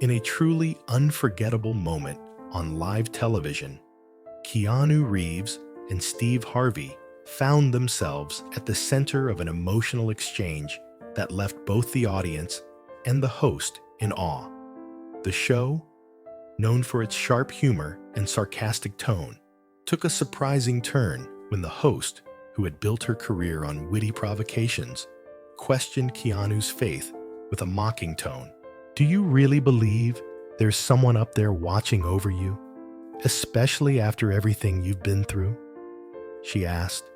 In a truly unforgettable moment on live television, Keanu Reeves and Steve Harvey found themselves at the center of an emotional exchange that left both the audience and the host in awe. The show, known for its sharp humor and sarcastic tone, took a surprising turn when the host, who had built her career on witty provocations, questioned Keanu's faith with a mocking tone. "Do you really believe there's someone up there watching over you, especially after everything you've been through?" she asked,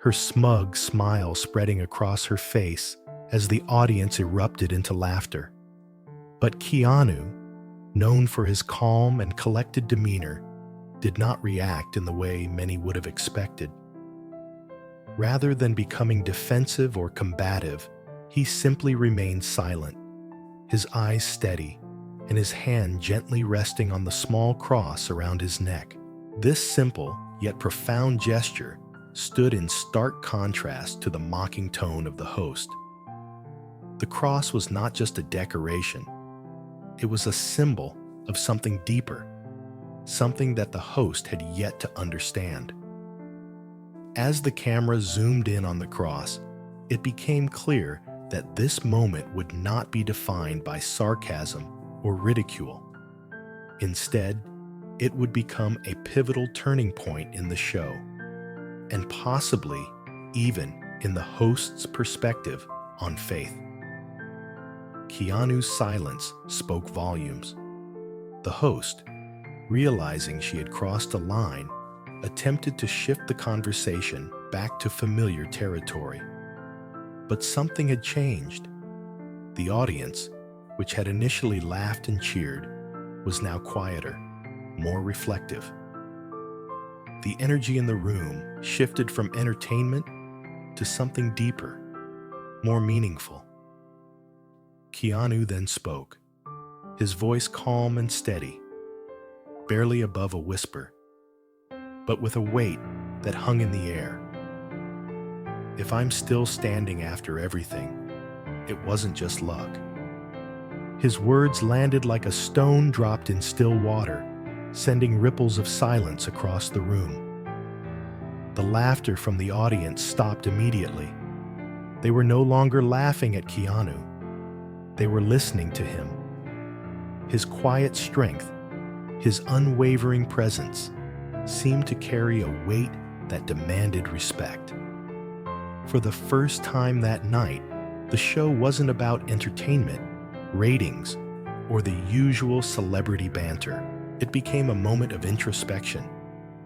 her smug smile spreading across her face as the audience erupted into laughter. But Keanu, known for his calm and collected demeanor, did not react in the way many would have expected. Rather than becoming defensive or combative, he simply remained silent, his eyes steady, and his hand gently resting on the small cross around his neck. This simple yet profound gesture stood in stark contrast to the mocking tone of the host. The cross was not just a decoration. It was a symbol of something deeper, something that the host had yet to understand. As the camera zoomed in on the cross, it became clear that this moment would not be defined by sarcasm or ridicule. Instead, it would become a pivotal turning point in the show, and possibly even in the host's perspective on faith. Keanu's silence spoke volumes. The host, realizing she had crossed a line, attempted to shift the conversation back to familiar territory. But something had changed. The audience, which had initially laughed and cheered, was now quieter, more reflective. The energy in the room shifted from entertainment to something deeper, more meaningful. Keanu then spoke, his voice calm and steady, barely above a whisper, but with a weight that hung in the air. "If I'm still standing after everything, it wasn't just luck." His words landed like a stone dropped in still water, sending ripples of silence across the room. The laughter from the audience stopped immediately. They were no longer laughing at Keanu. They were listening to him. His quiet strength, his unwavering presence, seemed to carry a weight that demanded respect. For the first time that night, the show wasn't about entertainment, ratings, or the usual celebrity banter. It became a moment of introspection,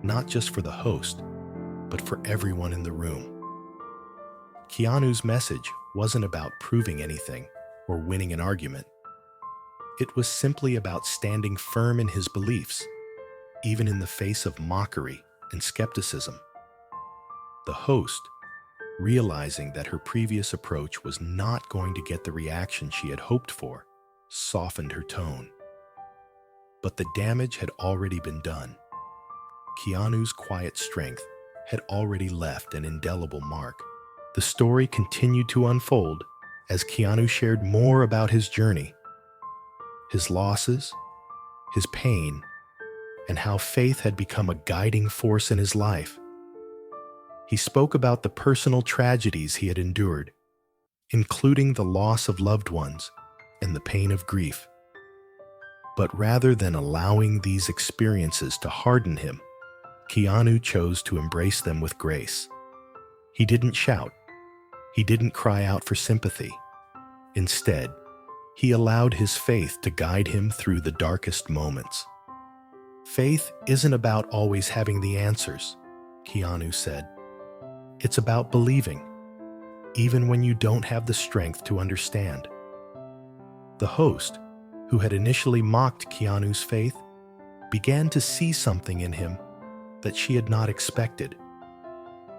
not just for the host, but for everyone in the room. Keanu's message wasn't about proving anything or winning an argument. It was simply about standing firm in his beliefs, even in the face of mockery and skepticism. The host, realizing that her previous approach was not going to get the reaction she had hoped for, softened her tone. But the damage had already been done. Keanu's quiet strength had already left an indelible mark. The story continued to unfold as Keanu shared more about his journey, his losses, his pain, and how faith had become a guiding force in his life. He spoke about the personal tragedies he had endured, including the loss of loved ones and the pain of grief. But rather than allowing these experiences to harden him, Keanu chose to embrace them with grace. He didn't shout. He didn't cry out for sympathy. Instead, he allowed his faith to guide him through the darkest moments. "Faith isn't about always having the answers," Keanu said. "It's about believing, even when you don't have the strength to understand." The host, who had initially mocked Keanu's faith, began to see something in him that she had not expected.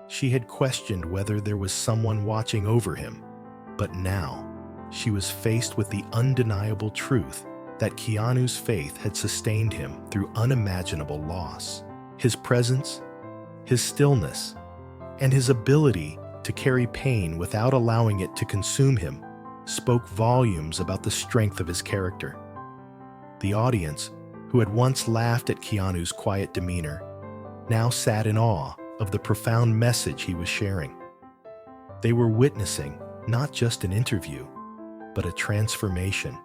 She had questioned whether there was someone watching over him, but now she was faced with the undeniable truth that Keanu's faith had sustained him through unimaginable loss. His presence, his stillness, and his ability to carry pain without allowing it to consume him spoke volumes about the strength of his character. The audience, who had once laughed at Keanu's quiet demeanor, now sat in awe of the profound message he was sharing. They were witnessing not just an interview, but a transformation,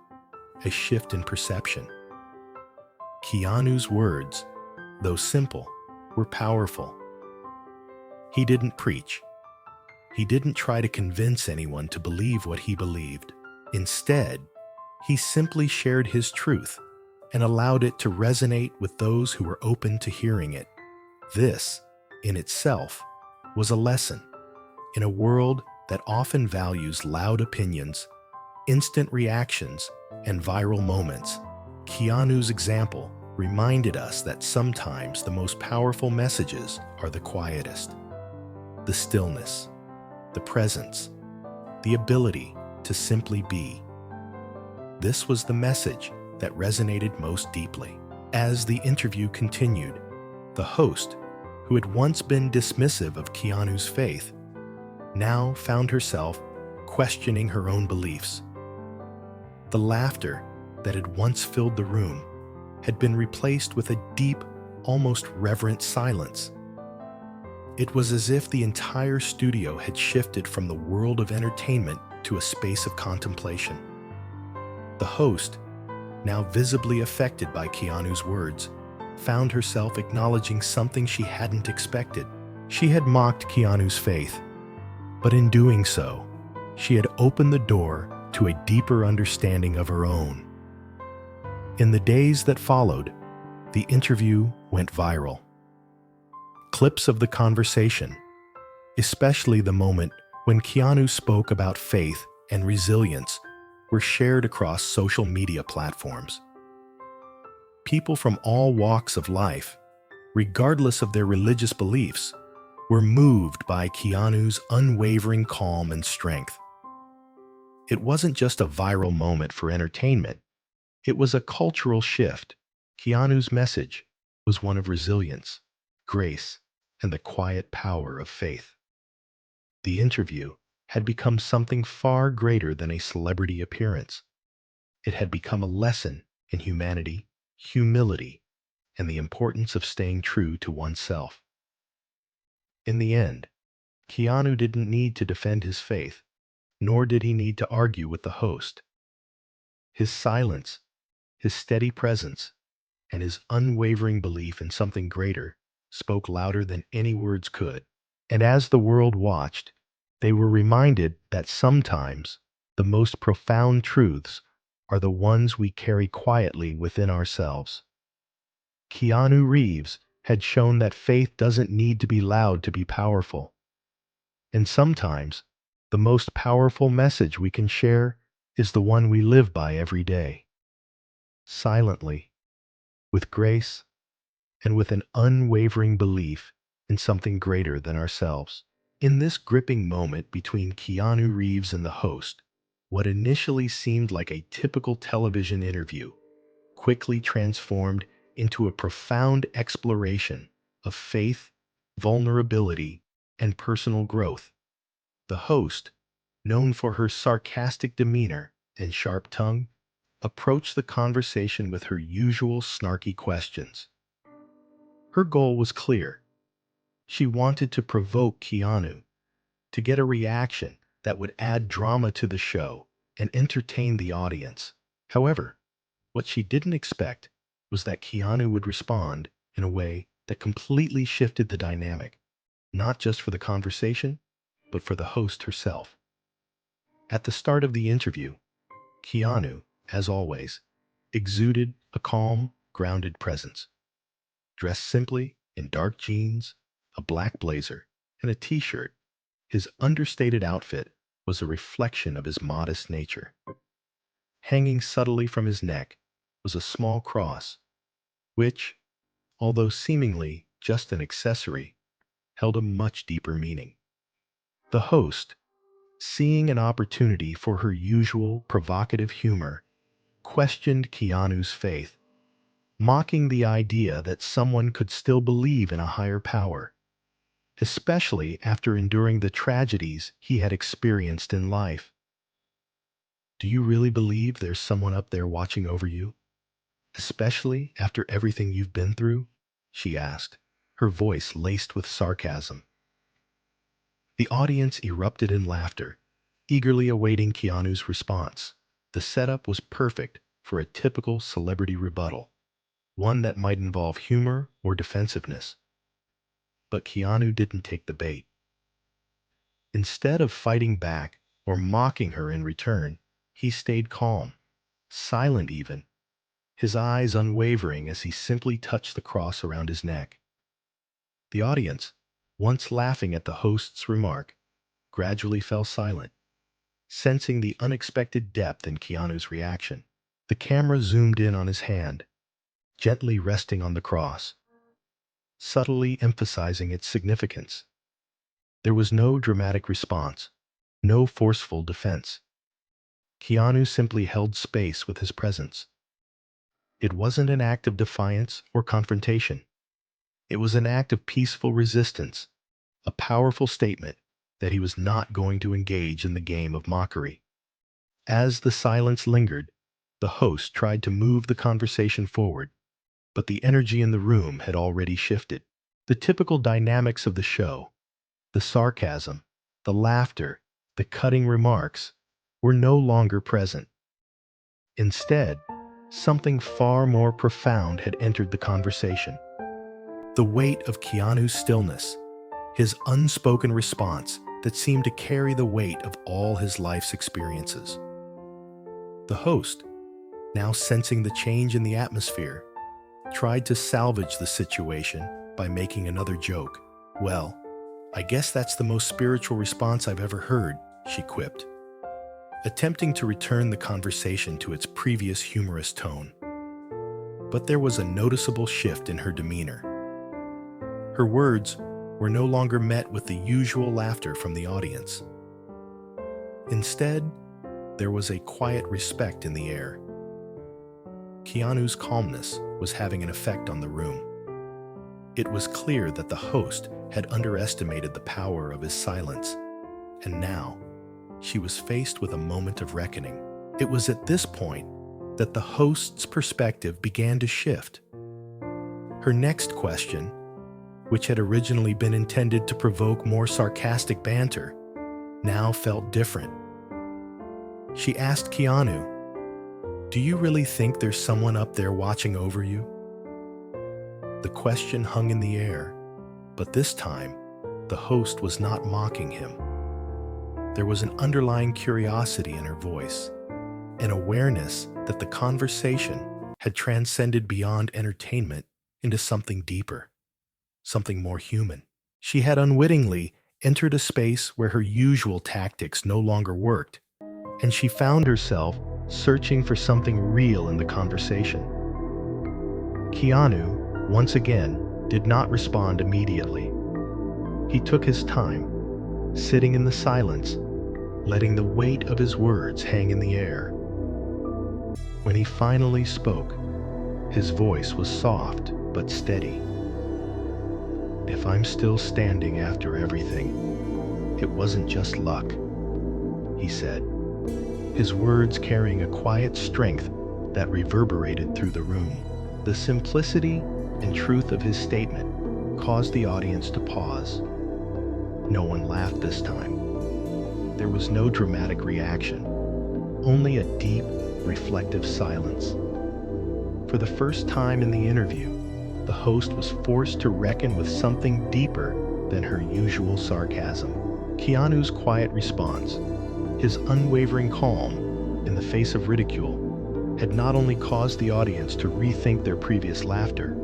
a shift in perception. Keanu's words, though simple, were powerful. He didn't preach. He didn't try to convince anyone to believe what he believed. Instead, he simply shared his truth and allowed it to resonate with those who were open to hearing it. This, in itself, was a lesson. In a world that often values loud opinions, instant reactions, and viral moments, Keanu's example reminded us that sometimes the most powerful messages are the quietest. The stillness, the presence, the ability to simply be. This was the message that resonated most deeply. As the interview continued, the host, who had once been dismissive of Keanu's faith, now found herself questioning her own beliefs. The laughter that had once filled the room had been replaced with a deep, almost reverent silence. It was as if the entire studio had shifted from the world of entertainment to a space of contemplation. The host, now visibly affected by Keanu's words, found herself acknowledging something she hadn't expected. She had mocked Keanu's faith, but in doing so, she had opened the door to a deeper understanding of her own. In the days that followed, the interview went viral. Clips of the conversation, especially the moment when Keanu spoke about faith and resilience, were shared across social media platforms. People from all walks of life, regardless of their religious beliefs, were moved by Keanu's unwavering calm and strength. It wasn't just a viral moment for entertainment, it was a cultural shift. Keanu's message was one of resilience, grace, and the quiet power of faith. The interview had become something far greater than a celebrity appearance. It had become a lesson in humanity, humility, and the importance of staying true to oneself. In the end, Keanu didn't need to defend his faith, nor did he need to argue with the host. His silence, his steady presence, and his unwavering belief in something greater spoke louder than any words could. And as the world watched, they were reminded that sometimes the most profound truths are the ones we carry quietly within ourselves. Keanu Reeves had shown that faith doesn't need to be loud to be powerful. And sometimes, the most powerful message we can share is the one we live by every day. Silently, with grace, and with an unwavering belief in something greater than ourselves. In this gripping moment between Keanu Reeves and the host, what initially seemed like a typical television interview quickly transformed into a profound exploration of faith, vulnerability, and personal growth. The host, known for her sarcastic demeanor and sharp tongue, approached the conversation with her usual snarky questions. Her goal was clear. She wanted to provoke Keanu, to get a reaction that would add drama to the show and entertain the audience. However, what she didn't expect was that Keanu would respond in a way that completely shifted the dynamic, not just for the conversation, but for the host herself. At the start of the interview, Keanu, as always, exuded a calm, grounded presence. Dressed simply in dark jeans, a black blazer, and a t-shirt, his understated outfit was a reflection of his modest nature. Hanging subtly from his neck was a small cross, which, although seemingly just an accessory, held a much deeper meaning. The host, seeing an opportunity for her usual provocative humor, questioned Keanu's faith, mocking the idea that someone could still believe in a higher power, especially after enduring the tragedies he had experienced in life. "Do you really believe there's someone up there watching over you?" Especially after everything you've been through? She asked, her voice laced with sarcasm. The audience erupted in laughter, eagerly awaiting Keanu's response. The setup was perfect for a typical celebrity rebuttal, one that might involve humor or defensiveness. But Keanu didn't take the bait. Instead of fighting back or mocking her in return, he stayed calm, silent even, his eyes unwavering as he simply touched the cross around his neck. The audience, once laughing at the host's remark, gradually fell silent, sensing the unexpected depth in Keanu's reaction. The camera zoomed in on his hand, gently resting on the cross, subtly emphasizing its significance. There was no dramatic response, no forceful defense. Keanu simply held space with his presence. It wasn't an act of defiance or confrontation. It was an act of peaceful resistance, a powerful statement that he was not going to engage in the game of mockery. As the silence lingered, the host tried to move the conversation forward, but the energy in the room had already shifted. The typical dynamics of the show, the sarcasm, the laughter, the cutting remarks, were no longer present. Instead, something far more profound had entered the conversation. The weight of Keanu's stillness, his unspoken response that seemed to carry the weight of all his life's experiences. The host, now sensing the change in the atmosphere, tried to salvage the situation by making another joke. "Well, I guess that's the most spiritual response I've ever heard," she quipped, attempting to return the conversation to its previous humorous tone. But there was a noticeable shift in her demeanor. Her words were no longer met with the usual laughter from the audience. Instead, there was a quiet respect in the air. Keanu's calmness was having an effect on the room. It was clear that the host had underestimated the power of his silence, and now she was faced with a moment of reckoning. It was at this point that the host's perspective began to shift. Her next question, which had originally been intended to provoke more sarcastic banter, now felt different. She asked Keanu, "Do you really think there's someone up there watching over you?" The question hung in the air, but this time, the host was not mocking him. There was an underlying curiosity in her voice, an awareness that the conversation had transcended beyond entertainment into something deeper, something more human. She had unwittingly entered a space where her usual tactics no longer worked, and she found herself searching for something real in the conversation. Keanu, once again, did not respond immediately. He took his time, sitting in the silence, letting the weight of his words hang in the air. When he finally spoke, his voice was soft but steady. "If I'm still standing after everything, it wasn't just luck," he said, his words carrying a quiet strength that reverberated through the room. The simplicity and truth of his statement caused the audience to pause. No one laughed this time. There was no dramatic reaction, only a deep, reflective silence. For the first time in the interview, the host was forced to reckon with something deeper than her usual sarcasm. Keanu's quiet response, his unwavering calm in the face of ridicule, had not only caused the audience to rethink their previous laughter,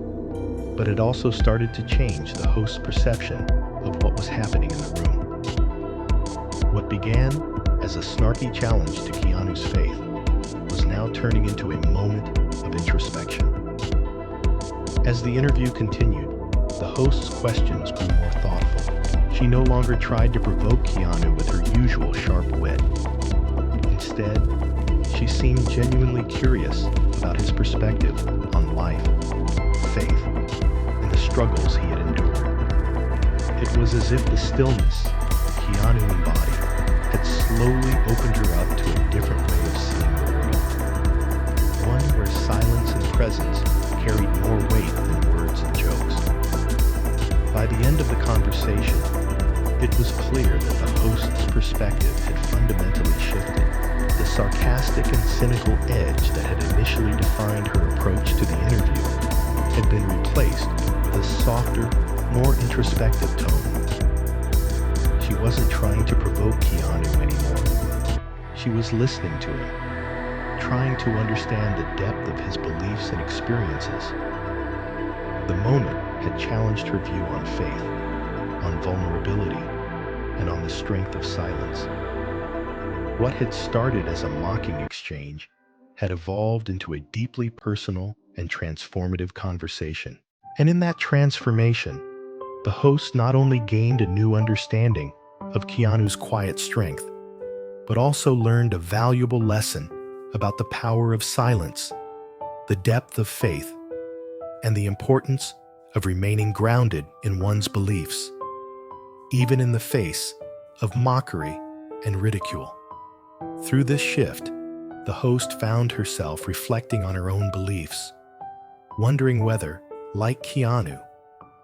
but it also started to change the host's perception of what was happening in the room. What began as a snarky challenge to Keanu's faith was now turning into a moment of introspection. As the interview continued, the host's questions grew more thoughtful. She no longer tried to provoke Keanu with her usual sharp wit. Instead, she seemed genuinely curious about his perspective on life, faith, and the struggles he had endured. It was as if the stillness Keanu embodied had slowly opened her up to a different way of seeing the world, one where silence and presence carried more weight than words and jokes. By the end of the conversation, it was clear that the host's perspective had fundamentally shifted. The sarcastic and cynical edge that had initially defined her approach to the interview had been replaced with a softer, more introspective tone. She wasn't trying to provoke Keanu anymore. She was listening to him, trying to understand the depth of his beliefs and experiences. The moment had challenged her view on faith, on vulnerability, and on the strength of silence. What had started as a mocking exchange had evolved into a deeply personal and transformative conversation. And in that transformation, the host not only gained a new understanding of Keanu's quiet strength, but also learned a valuable lesson about the power of silence, the depth of faith, and the importance of remaining grounded in one's beliefs, even in the face of mockery and ridicule. Through this shift, the host found herself reflecting on her own beliefs, wondering whether, like Keanu,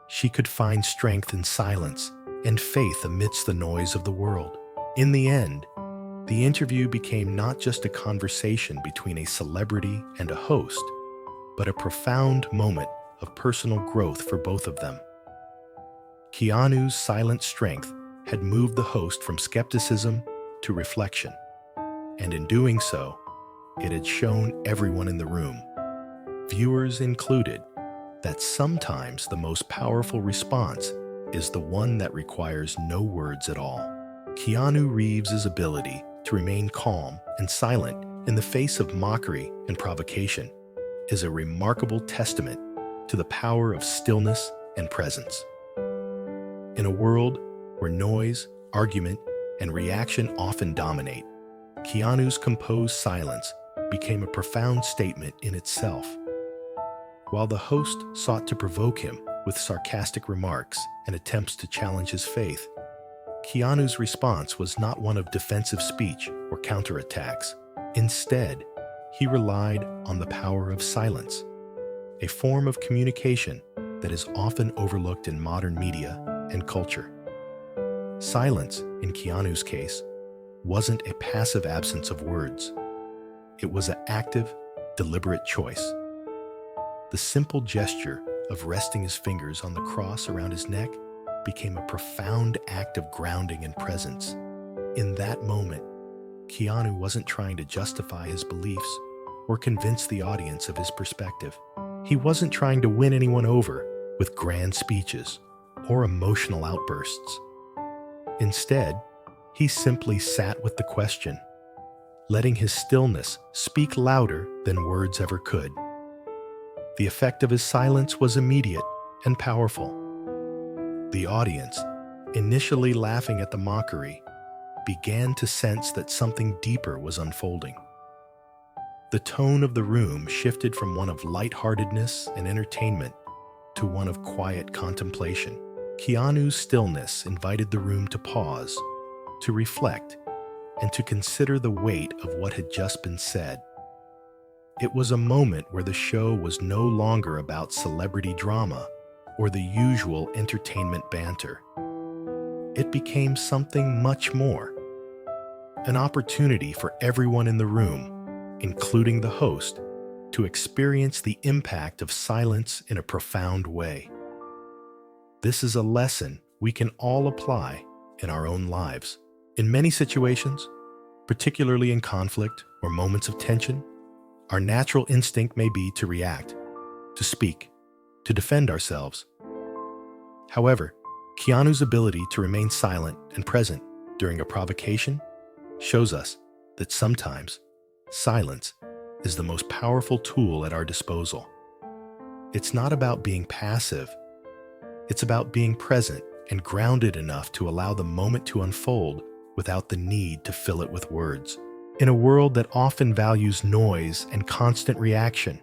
she could find strength in silence and faith amidst the noise of the world. In the end, the interview became not just a conversation between a celebrity and a host, but a profound moment of personal growth for both of them. Keanu's silent strength had moved the host from skepticism to reflection, and in doing so, it had shown everyone in the room, viewers included, that sometimes the most powerful response is the one that requires no words at all. Keanu Reeves' ability to remain calm and silent in the face of mockery and provocation is a remarkable testament to the power of stillness and presence. In a world where noise, argument, and reaction often dominate, Keanu's composed silence became a profound statement in itself. While the host sought to provoke him with sarcastic remarks and attempts to challenge his faith, Keanu's response was not one of defensive speech or counterattacks. Instead, he relied on the power of silence, a form of communication that is often overlooked in modern media and culture. Silence, in Keanu's case, wasn't a passive absence of words. It was an active, deliberate choice. The simple gesture of resting his fingers on the cross around his neck became a profound act of grounding and presence. In that moment, Keanu wasn't trying to justify his beliefs or convince the audience of his perspective. He wasn't trying to win anyone over with grand speeches or emotional outbursts. Instead, he simply sat with the question, letting his stillness speak louder than words ever could. The effect of his silence was immediate and powerful. The audience, initially laughing at the mockery, began to sense that something deeper was unfolding. The tone of the room shifted from one of lightheartedness and entertainment to one of quiet contemplation. Keanu's stillness invited the room to pause, to reflect, and to consider the weight of what had just been said. It was a moment where the show was no longer about celebrity drama or the usual entertainment banter. It became something much more, an opportunity for everyone in the room, including the host, to experience the impact of silence in a profound way. This is a lesson we can all apply in our own lives. In many situations, particularly in conflict or moments of tension, our natural instinct may be to react, to speak, to defend ourselves. However, Keanu's ability to remain silent and present during a provocation shows us that sometimes silence is the most powerful tool at our disposal. It's not about being passive. It's about being present and grounded enough to allow the moment to unfold without the need to fill it with words. In a world that often values noise and constant reaction,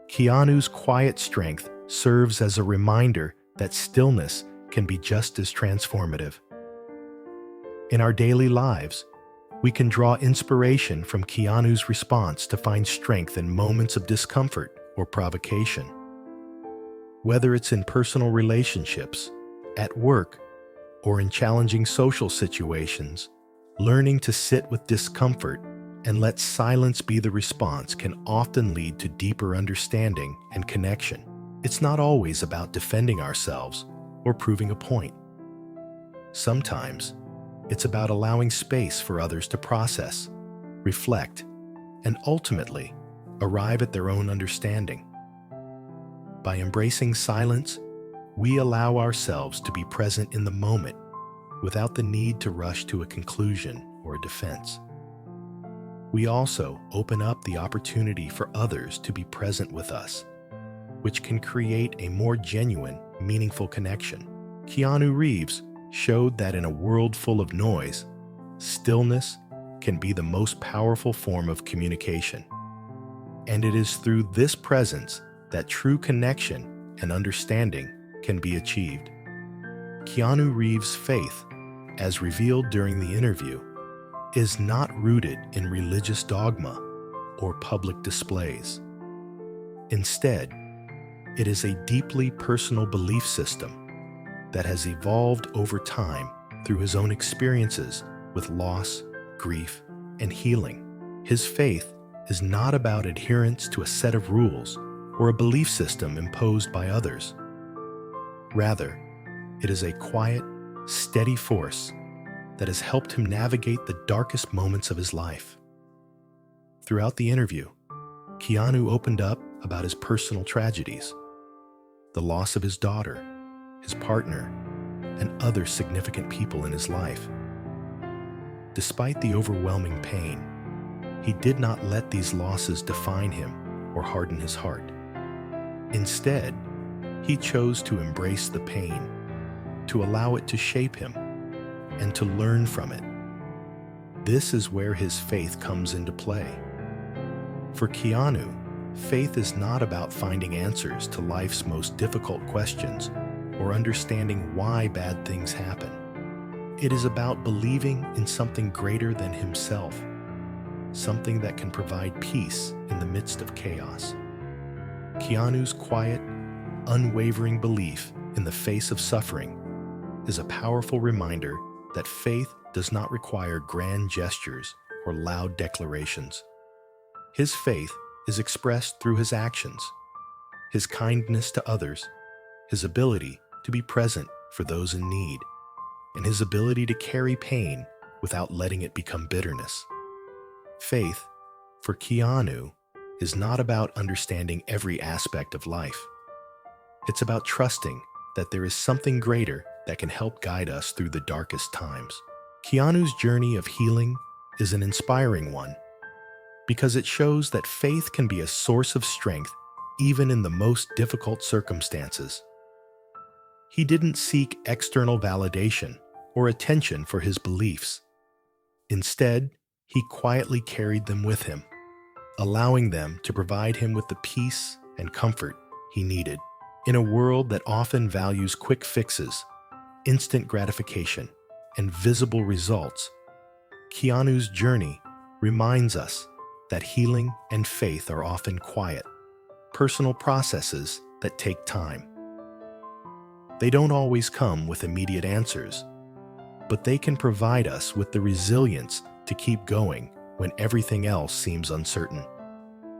Keanu's quiet strength serves as a reminder that stillness can be just as transformative. In our daily lives, We can draw inspiration from Keanu's response to find strength in moments of discomfort or provocation. Whether it's in personal relationships, at work, or in challenging social situations, learning to sit with discomfort and let silence be the response can often lead to deeper understanding and connection. It's not always about defending ourselves or proving a point. Sometimes, it's about allowing space for others to process, reflect, and ultimately arrive at their own understanding. By embracing silence, we allow ourselves to be present in the moment without the need to rush to a conclusion or a defense. We also open up the opportunity for others to be present with us, which can create a more genuine, meaningful connection. Keanu Reeves showed that in a world full of noise, stillness can be the most powerful form of communication. And it is through this presence that true connection and understanding can be achieved. Keanu Reeves' faith, as revealed during the interview, is not rooted in religious dogma or public displays. Instead, it is a deeply personal belief system that has evolved over time through his own experiences with loss, grief, and healing. His faith is not about adherence to a set of rules or a belief system imposed by others. Rather, it is a quiet, steady force that has helped him navigate the darkest moments of his life. Throughout the interview, Keanu opened up about his personal tragedies, the loss of his daughter, his partner, and other significant people in his life. Despite the overwhelming pain, he did not let these losses define him or harden his heart. Instead, he chose to embrace the pain, to allow it to shape him, and to learn from it. This is where his faith comes into play. For Keanu, faith is not about finding answers to life's most difficult questions or understanding why bad things happen. It is about believing in something greater than himself, something that can provide peace in the midst of chaos. Keanu's quiet, unwavering belief in the face of suffering is a powerful reminder that faith does not require grand gestures or loud declarations. His faith is expressed through his actions, his kindness to others, his ability to be present for those in need, and his ability to carry pain without letting it become bitterness. Faith, for Keanu, is not about understanding every aspect of life. It's about trusting that there is something greater that can help guide us through the darkest times. Keanu's journey of healing is an inspiring one because it shows that faith can be a source of strength even in the most difficult circumstances. He didn't seek external validation or attention for his beliefs. Instead, he quietly carried them with him, allowing them to provide him with the peace and comfort he needed. In a world that often values quick fixes, instant gratification, and visible results, Keanu's journey reminds us that healing and faith are often quiet, personal processes that take time. They don't always come with immediate answers, but they can provide us with the resilience to keep going when everything else seems uncertain.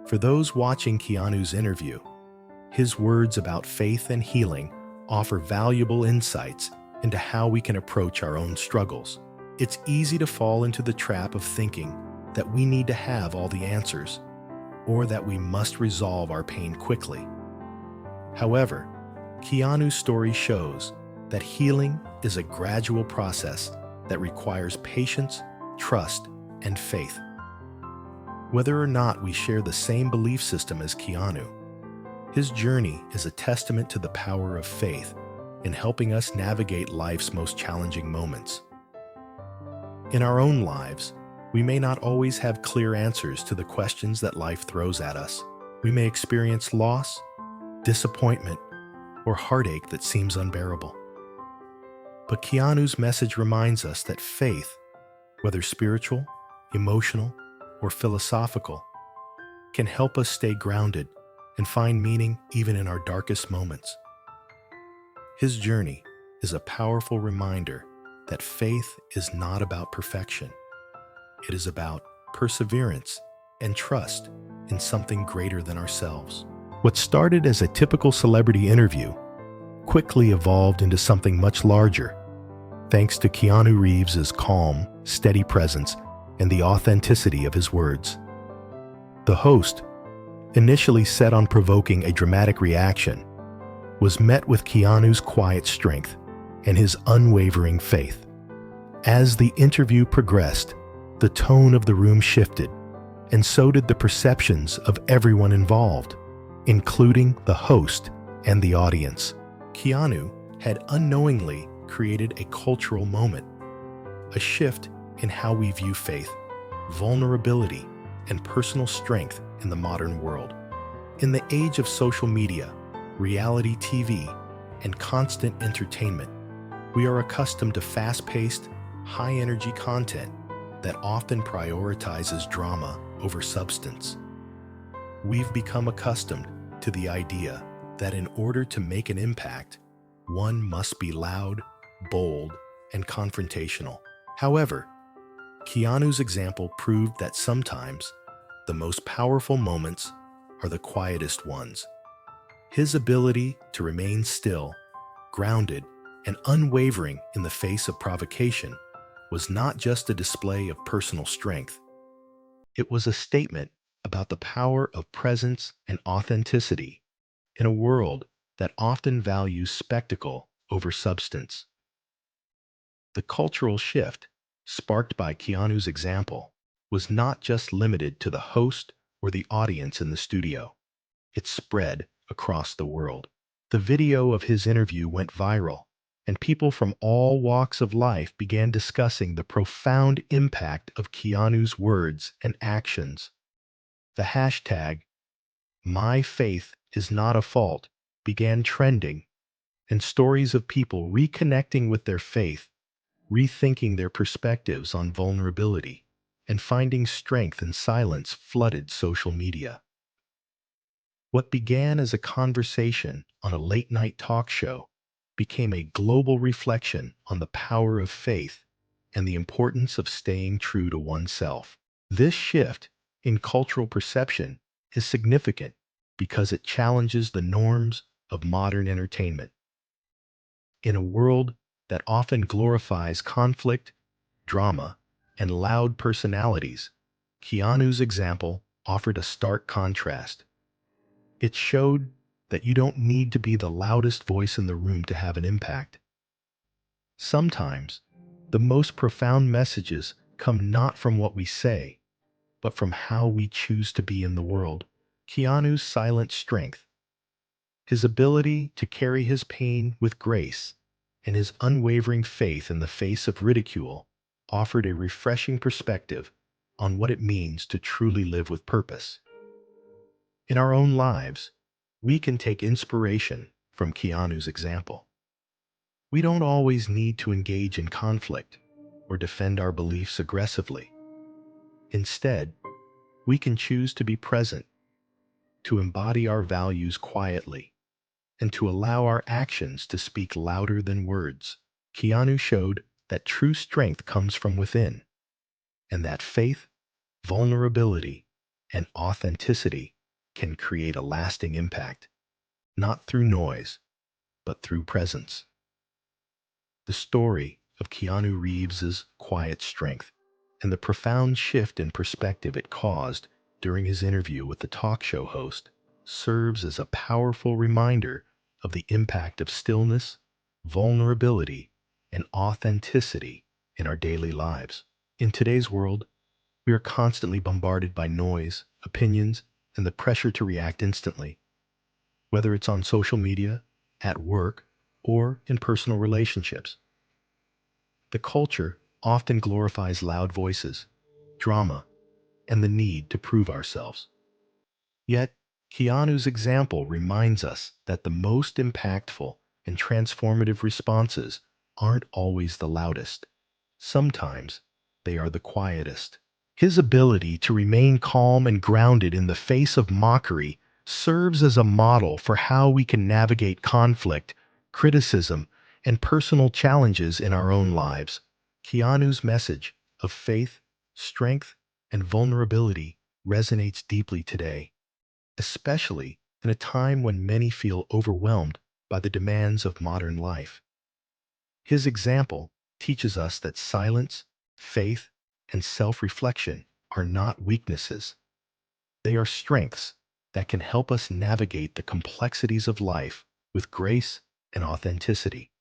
For those watching Keanu's interview, his words about faith and healing offer valuable insights into how we can approach our own struggles. It's easy to fall into the trap of thinking that we need to have all the answers, or that we must resolve our pain quickly. However, Keanu's story shows that healing is a gradual process that requires patience, trust, and faith. Whether or not we share the same belief system as Keanu, his journey is a testament to the power of faith in helping us navigate life's most challenging moments. In our own lives, we may not always have clear answers to the questions that life throws at us. We may experience loss, disappointment, or heartache that seems unbearable. But Keanu's message reminds us that faith, whether spiritual emotional, or philosophical, can help us stay grounded and find meaning even in our darkest moments. His journey is a powerful reminder that faith is not about perfection. It is about perseverance and trust in something greater than ourselves. What started as a typical celebrity interview quickly evolved into something much larger, thanks to Keanu Reeves' calm, steady presence and the authenticity of his words. The host, initially set on provoking a dramatic reaction, was met with Keanu's quiet strength and his unwavering faith. As the interview progressed, the tone of the room shifted, and so did the perceptions of everyone involved, including the host and the audience. Keanu had unknowingly created a cultural moment, a shift in how we view faith, vulnerability, and personal strength in the modern world. In the age of social media, reality TV, and constant entertainment, we are accustomed to fast-paced, high-energy content that often prioritizes drama over substance. We've become accustomed to the idea that in order to make an impact, one must be loud, bold, and confrontational. However, Keanu's example proved that sometimes the most powerful moments are the quietest ones. His ability to remain still, grounded, and unwavering in the face of provocation was not just a display of personal strength. It was a statement about the power of presence and authenticity in a world that often values spectacle over substance. The cultural shift, sparked by Keanu's example, was not just limited to the host or the audience in the studio. It spread across the world. The video of his interview went viral, and people from all walks of life began discussing the profound impact of Keanu's words and actions. The hashtag, "My faith is not a fault," began trending, and stories of people reconnecting with their faith, rethinking their perspectives on vulnerability, and finding strength in silence flooded social media. What began as a conversation on a late-night talk show became a global reflection on the power of faith and the importance of staying true to oneself. This shift in cultural perception is significant because it challenges the norms of modern entertainment. In a world that often glorifies conflict, drama, and loud personalities, Keanu's example offered a stark contrast. It showed that you don't need to be the loudest voice in the room to have an impact. Sometimes, the most profound messages come not from what we say, but from how we choose to be in the world. Keanu's silent strength, his ability to carry his pain with grace, and his unwavering faith in the face of ridicule offered a refreshing perspective on what it means to truly live with purpose. In our own lives, we can take inspiration from Keanu's example. We don't always need to engage in conflict or defend our beliefs aggressively. Instead, we can choose to be present, to embody our values quietly, and to allow our actions to speak louder than words. Keanu showed that true strength comes from within, and that faith, vulnerability, and authenticity can create a lasting impact, not through noise, but through presence. The story of Keanu Reeves's quiet strength and the profound shift in perspective it caused during his interview with the talk show host serves as a powerful reminder of the impact of stillness, vulnerability, and authenticity in our daily lives. In today's world, we are constantly bombarded by noise, opinions, and the pressure to react instantly, whether it's on social media, at work, or in personal relationships. The culture often glorifies loud voices, drama, and the need to prove ourselves. Yet, Keanu's example reminds us that the most impactful and transformative responses aren't always the loudest. Sometimes they are the quietest. His ability to remain calm and grounded in the face of mockery serves as a model for how we can navigate conflict, criticism, and personal challenges in our own lives. Keanu's message of faith, strength, and vulnerability resonates deeply today, especially in a time when many feel overwhelmed by the demands of modern life. His example teaches us that silence, faith, and self-reflection are not weaknesses. They are strengths that can help us navigate the complexities of life with grace and authenticity.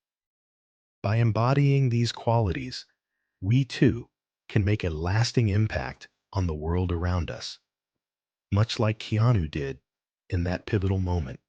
By embodying these qualities, we too can make a lasting impact on the world around us, much like Keanu did in that pivotal moment.